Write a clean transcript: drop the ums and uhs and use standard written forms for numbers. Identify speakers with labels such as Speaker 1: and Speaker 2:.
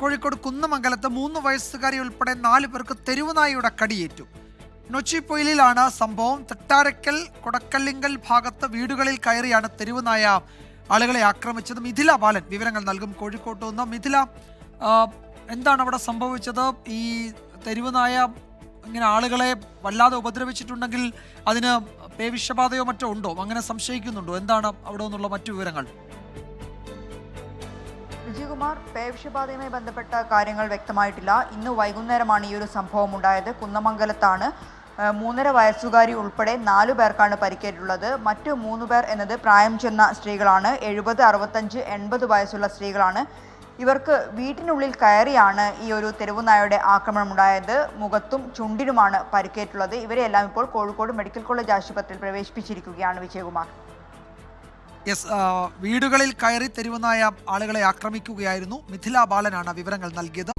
Speaker 1: കോഴിക്കോട് കുന്നമംഗലത്ത് 3 വയസ്സുകാരി ഉൾപ്പെടെ 4 പേർക്ക് തെരുവുനായയുടെ കടിയേറ്റു. നൊച്ചിപ്പൊയിലാണ് സംഭവം. തെട്ടാരക്കൽ കൊടക്കല്ലിങ്കൽ ഭാഗത്ത് വീടുകളിൽ കയറിയാണ് തെരുവുനായ ആളുകളെ ആക്രമിച്ചത്. മിഥില ബാലൻ വിവരങ്ങൾ നൽകും കോഴിക്കോട്ട് നിന്ന്. മിഥില, എന്താണ് അവിടെ സംഭവിച്ചത്? ഈ തെരുവുനായ ഇങ്ങനെ ആളുകളെ വല്ലാതെ ഉപദ്രവിച്ചിട്ടുണ്ടെങ്കിൽ അതിന് പേവിഷബാധയോ മറ്റോ ഉണ്ടോ? അങ്ങനെ സംശയിക്കുന്നുണ്ടോ? എന്താണ് അവിടെ നിന്നുള്ള മറ്റു വിവരങ്ങൾ?
Speaker 2: വിജയകുമാർ, പേവിഷബാധയുമായി ബന്ധപ്പെട്ട കാര്യങ്ങൾ വ്യക്തമായിട്ടില്ല. ഇന്ന് വൈകുന്നേരമാണ് ഈ ഒരു സംഭവം ഉണ്ടായത്. കുന്നമംഗലത്താണ്. 3.5 വയസ്സുകാരി ഉൾപ്പെടെ 4 പേർക്കാണ് പരിക്കേറ്റുള്ളത്. മറ്റു 3 പേർ എന്നത് പ്രായം ചെന്ന സ്ത്രീകളാണ്. 70, 65, 80 വയസ്സുള്ള സ്ത്രീകളാണ്. ഇവർക്ക് വീട്ടിനുള്ളിൽ കയറിയാണ് ഈ ഒരു തെരുവുനായയുടെ ആക്രമണം ഉണ്ടായത്. മുഖത്തും ചുണ്ടിനുമാണ് പരിക്കേറ്റുള്ളത്. ഇവരെല്ലാം ഇപ്പോൾ കോഴിക്കോട് മെഡിക്കൽ കോളേജ് ആശുപത്രിയിൽ പ്രവേശിപ്പിച്ചിരിക്കുകയാണ്. വിജയകുമാർ,
Speaker 1: വീടുകളിൽ കയറി തെരുവുനായ ആളുകളെ ആക്രമിക്കുകയായിരുന്നു. മിഥില ബാലനാണ് വിവരങ്ങൾ നൽകിയത്.